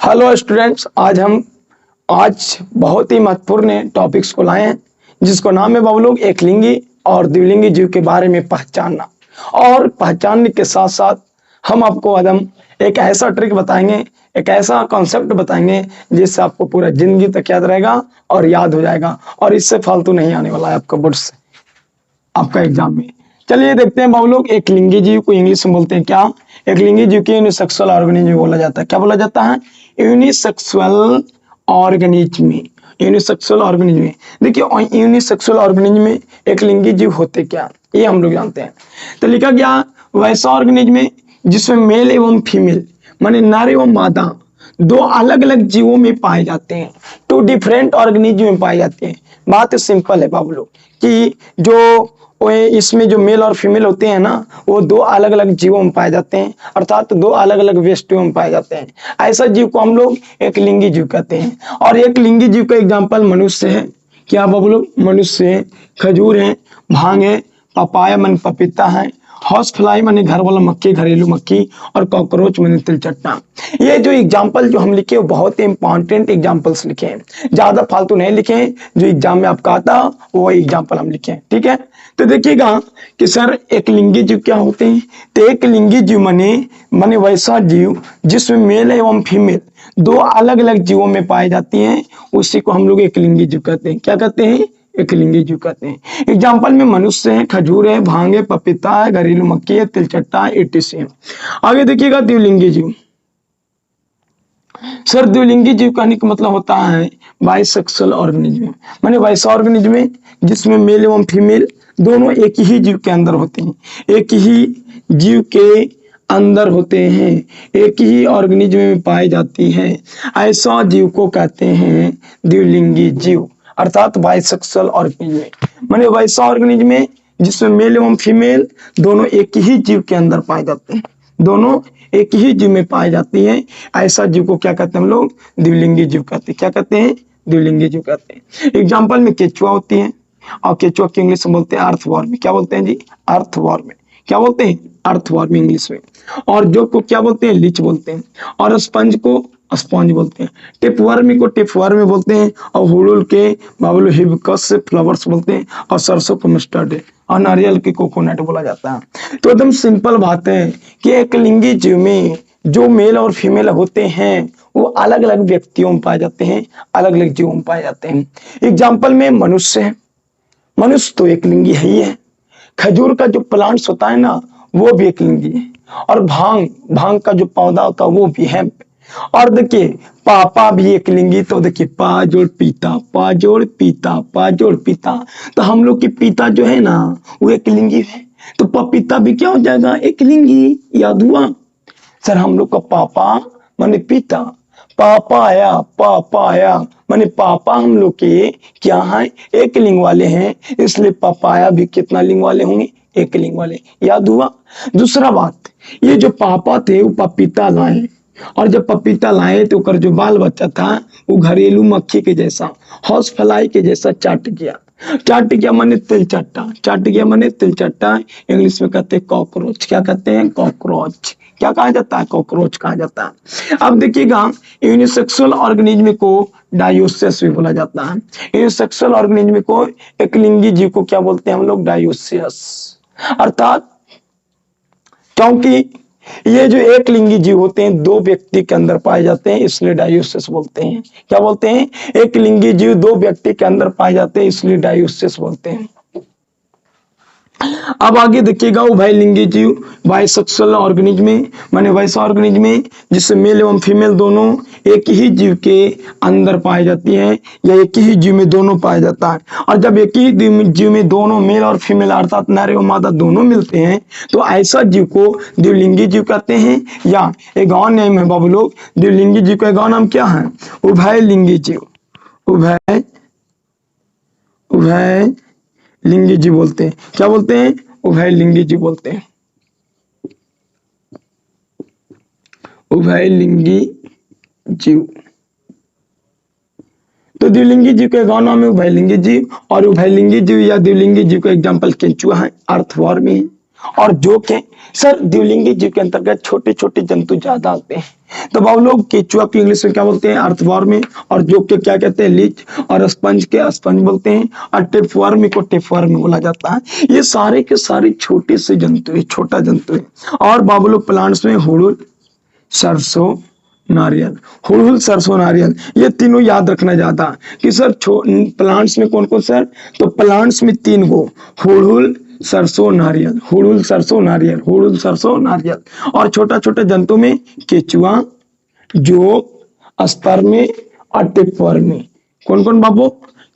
Hello students, आज बहुत ही महत्वपूर्ण टॉपिक्स को लाए हैं जिसको नाम है बाबू लोग एकलिंगी और द्विलिंगी जीव के बारे में पहचानना। और पहचानने के साथ साथ हम आपको एकदम एक ऐसा ट्रिक बताएंगे, एक ऐसा कॉन्सेप्ट बताएंगे जिससे आपको पूरा जिंदगी तक याद रहेगा और याद हो जाएगा और इससे फालतू नहीं आने वाला है आपका बोर्ड से, आपका एग्जाम में। चलिए देखते हैं बाबू लोग, एक लिंगी जीव को इंग्लिश में बोलते हैं क्या? एक लिंगी जीव की यूनिसेक्सुअल ऑर्गेनिज्म बोला जाता है। क्या बोला जाता है? Unisexual organism. यूनिसेक्सुअल ऑर्गेनिज्म, देखिए यूनिसेक्सुअल ऑर्गेनिज्म में एक लिंगी जीव होते क्या, ये हम लोग जानते हैं। तो लिखा गया वैसा ऑर्गेनिज्म जिसमें मेल एवं फीमेल माने नर एवं मादा दो अलग अलग जीवों में पाए जाते हैं, टू डिफरेंट ऑर्गेनिज्म में पाए जाते हैं। बात सिंपल है बाबू लोग कि जो इसमें जो मेल और फीमेल होते हैं ना, वो दो अलग अलग जीवों में पाए जाते हैं, अर्थात दो अलग अलग व्यष्टियों में पाए जाते हैं। ऐसा जीव को हम लोग एक लिंगी जीव कहते हैं। और एक लिंगी जीव का एग्जाम्पल मनुष्य है। क्या बाबू लोग? मनुष्य है, खजूर है, भांग है, पपाया मन पपीता है, हाउस फ्लाई माने घर वाला मक्खी, घरेलू मक्खी, और कॉकरोच माने तिलचट्टा। ये जो एग्जाम्पल जो हम लिखे वो बहुत ही इंपॉर्टेंट एग्जाम्पल्स लिखे हैं, ज्यादा फालतू नहीं लिखे हैं। जो एग्जाम में आपका आता वो एग्जाम्पल हम लिखे हैं, ठीक है। तो देखिएगा कि सर एक लिंगी जीव क्या होते हैं। तो एक लिंगी जीव माने वैसा जीव जिसमें मेल एवं फीमेल दो अलग अलग जीवों में पाई जाती हैं, उसी को हम लोग एक लिंगी जीव कहते हैं। क्या कहते हैं? एक लिंगी जीव कहते हैं। एग्जाम्पल में मनुष्य है, खजूर है, भांग है, पपीता है, घरेलू मक्खी है, तिलचट्टा है, etc। आगे देखिएगा द्विलिंगी जीव। सर द्विलिंगी जीव कहने का मतलब होता है बाइसेक्सुअल ऑर्गेनिज्म, माने वैसा ऑर्गेनिज्म जिसमें मेल एवं फीमेल दोनों एक ही जीव के अंदर होते हैं, एक ही जीव के अंदर होते हैं, एक ही ऑर्गेनिज्म में पाई जाती है। ऐसा जीव को कहते हैं द्विलिंगी जीव, अर्थात बाइसेक्सुअल ऑर्गेनिज्म। माने वैसा ऑर्गेनिज्म जिसमें मेल एवं फीमेल दोनों एक ही जीव के अंदर पाए जाते हैं, दोनों एक ही जीव में पाई जाती हैं। ऐसा जीव को क्या कहते हैं हम लोग? द्विलिंगी जीव कहते हैं। क्या कहते हैं? द्विलिंगी जीव कहते हैं। एग्जाम्पल में केचुआ होती है, और केचुआ की इंग्लिश में बोलते हैं अर्थवॉर्म। क्या बोलते हैं जी? अर्थवॉर्म। क्या बोलते हैं? अर्थवॉर्म इंग्लिश में। और जो को क्या बोलते हैं? लीच बोलते हैं। और स्पंज को स्पॉन्ज बोलते हैं। टिपवर्मी को टिपवर्मी बोलते हैं। और हुड़ुल के बाबुल हिबिस्कस से फ्लावर्स बोलते हैं। और सरसों को मस्टर्ड, और नारियल की कोकोनट बोला जाता है। तो एकदम सिंपल बात है कि एक लिंगी जीव में जो मेल और फीमेल होते हैं वो अलग अलग व्यक्तियों में पाए जाते हैं, अलग अलग जीवों में पाए जाते हैं। एग्जाम्पल में मनुष्य है, मनुष्य तो एक लिंगी है ही है। खजूर का जो प्लांट्स होता है ना वो भी एक लिंगी है। और भांग का जो पौधा होता है वो भी है। और देखिए पापा भी एक लिंगी। तो देखिए पा जोड़ पीता, पा जोड़ पीता, पा जोड़ पीता। तो हम लोग की पीता जो है ना वो एक लिंगी है, तो पपीता भी क्या हो जाएगा? एक लिंगी। याद हुआ? सर हम लोग का पापा माने पिता, पापा आया माने पापा हम लोग के क्या है? एक लिंग वाले हैं, इसलिए पापाया भी कितना लिंग वाले होंगे? एक लिंग वाले। याद हुआ? दूसरा बात, ये जो पापा थे वो पपीता लाए, और जब पपीता लाए तो कर जो बाल बच्चा था वो घरेलू मक्खी के जैसा, हाउस फ्लाई के जैसा चाट गया माने तिलचट्टा, चाट गया माने तिलचट्टा। इंग्लिश में कहते हैं कॉकरोच। क्या कहते हैं? कॉकरोच। क्या कहा जाता है? कॉकरोच कहा जाता है। अब देखिएगा यूनिसेक्सुअल ऑर्गेनिज्म को डायोसियस भी बोला जाता है। यूनिसेक्सुअल ऑर्गेनिज्म को एक लिंगी जीव को क्या बोलते हैं हम लोग? डायोसियस। अर्थात क्योंकि ये जो एक लिंगी जीव होते हैं दो व्यक्ति के अंदर पाए जाते हैं, इसलिए डायोसियस बोलते हैं। क्या बोलते हैं? एक लिंगी जीव दो व्यक्ति के अंदर पाए जाते हैं, इसलिए डायोसियस बोलते हैं। अब आगे देखिएगा उभयलिंगी जीव बाइसेक्सुअल ऑर्गेनिज्म माने वैसा ऑर्गेनिज्म जिससे मेल एवं फीमेल दोनों एक ही जीव के अंदर पाई जाती है, या एक ही जीव में दोनों पाया जाता है। और जब एक ही जीव में दोनों मेल और फीमेल अर्थात नर एवं मादा दोनों मिलते हैं तो ऐसा जीव को द्विलिंगी जीव कहते हैं। या एक और नेम है बाबू लोग, द्विलिंगी जीव का एक और नाम क्या है? उभयलिंगी जीव। उभय लिंगी जीव बोलते हैं। क्या बोलते हैं? उभयलिंगी जीव बोलते हैं। उभयलिंगी जीव। तो द्विलिंगी जीव का गाँव नाम है उभयलिंगी जीव। और उभयलिंगी जीव या द्विलिंगी जीव का एग्जाम्पल केंचुआ है, अर्थवॉर्म है। और जो के सर द्विलिंगी जीव के अंतर्गत छोटे छोटे जंतु ज्यादा आते हैं, तो बाबू लोग केचुआ की इंग्लिश में क्या बोलते हैं, अर्थवर्म में, और जोक के क्या कहते हैं, लीच, और स्पंज के स्पंज बोलते हैं, और टेपवर्म को टेपवर्म बोला जाता है। ये सारे के सारे छोटे से जंतु है, छोटा जंतु है। और बाबू लोग प्लांट्स में हुड़ुल, सरसों, नारियल, हुड़हुल, सरसों, नारियल, ये तीनों याद रखना ज्यादा कि सर प्लांट्स में कौन कौन सर, तो प्लांट्स में 3 गो, हुड़हुल, सरसों, नारियल, हुड़हुल, सरसों, नारियल, हुड़हुल, सरसों, नारियल। और छोटा छोटा जंतु में केचुआ, जोक, स्पर्म और टेपवर्म में कौन कौन बाबू,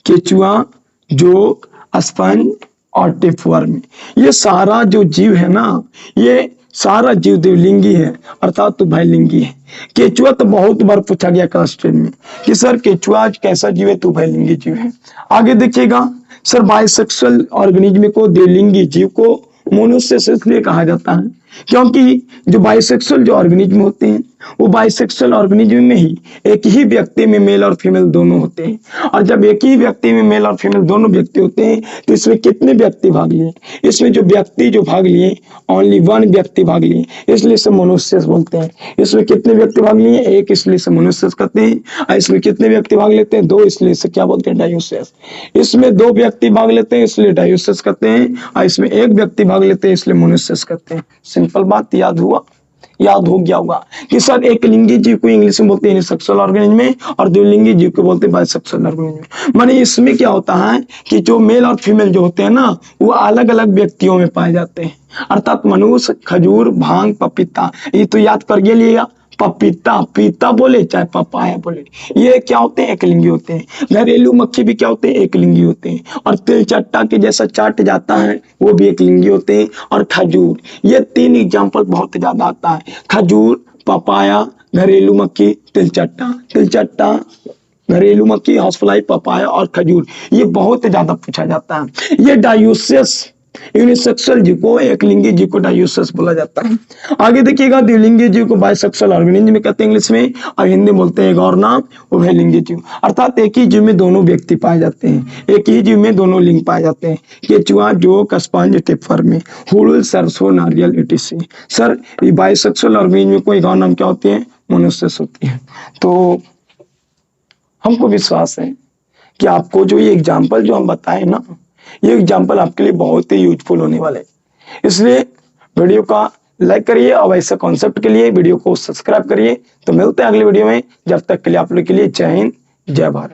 केचुआ, जोक, स्पंज और टेपवर्म। ये सारा जो जीव है ना, ये सारा जीव द्विलिंगी है, अर्थात तो भाईलिंगी है। केचुआ तो बहुत बार पूछा गया क्लास 10 में कि सर केचुआ कैसा जीव है, तो भाईलिंगी जीव है। आगे देखिएगा सर, बाइसेक्सुअल ऑर्गेनिज्म को, द्विलिंगी जीव को मनुष्य से इसलिए कहा जाता है क्योंकि जो बाइसेक्सुअल जो ऑर्गेनिज्म होते हैं, वो बाइसेक्सुअल ऑर्गेनिज्म में ही एक ही व्यक्ति में मेल और फीमेल दोनों होते हैं। और जब एक ही व्यक्ति में मेल और फीमेल दोनों व्यक्ति होते हैं, तो इसमें कितने व्यक्ति भाग लिए, इसमें जो व्यक्ति जो भाग लिए, ओनली 1 व्यक्ति भाग लिए, इसलिए इसे मनुष्य बोलते हैं। इसमें कितने व्यक्ति भाग लिए, 1, इसलिए इसे मनुष्य कहते हैं। और इसमें कितने व्यक्ति भाग लेते हैं, 2, इसलिए इसे क्या बोलते हैं, डायोसिस। इसमें 2 व्यक्ति भाग लेते हैं, इसलिए डायोसिस कहते हैं। और इसमें 1 व्यक्ति भाग लेते हैं, इसलिए मनुष्य कहते हैं। सिंपल बात याद हुआ, याद हो गया होगा कि सर एक लिंगी जीव को इंग्लिश में बोलते हैं सेक्सुअल ऑर्गेनिज्म में, और द्विलिंगी जीव को बोलते हैं बाइसेक्सुअल ऑर्गेनिज्म। माने इसमें क्या होता है कि जो मेल और फीमेल जो होते हैं ना, वो अलग अलग व्यक्तियों में पाए जाते हैं। अर्थात मनुष्य, खजूर, भांग, पपीता, ये तो याद कर लिएगा। पपीता, पीता बोले चाहे पपाया बोले, ये क्या होते हैं, एकलिंगी होते हैं। घरेलू मक्खी भी क्या होते हैं, एकलिंगी होते हैं। और तिल चट्टा के जैसा चाट जाता है, वो भी एकलिंगी होते हैं। और खजूर, ये 3 एग्जाम्पल बहुत ज्यादा आता है, खजूर, पपाया, घरेलू मक्खी, तिल चट्टा, घरेलू मक्खी, हाउसफ्लाई, पपाया और खजूर, ये बहुत ज्यादा पूछा जाता है। ये डायोसिस यूनिसेक्सुअल जीव को, एक लिंगी जीव को डायोसिस बोला जाता है। आगे देखिएगा, द्विलिंगी जीव को बाइसेक्सुअल ऑर्गेनिज्म कहते हैं इंग्लिश में, और हिंदी में बोलते हैं एक और नाम उभयलिंगी जीव। अर्थात एक ही जीव में दोनों व्यक्ति पाए जाते हैं, एक ही जीव में दोनों लिंग पाए जाते हैं। केचुआ, जोक, स्पंज, टेपवर्म में, हुड़ुल, सरसों, नारियल, etc। सर ये बाइसेक्सुअल ऑर्गेनिज्म में कोई एक और नाम क्या होती है, मनुष्य होती है। तो हमको विश्वास है कि आपको जो ये एग्जाम्पल जो हम बताए ना, ये एग्जाम्पल आपके लिए बहुत ही यूजफुल होने वाले, इसलिए वीडियो का लाइक करिए और ऐसे कॉन्सेप्ट के लिए वीडियो को सब्सक्राइब करिए। तो मिलते हैं अगले वीडियो में, जब तक के लिए आप लोग के लिए जय हिंद, जय भारत।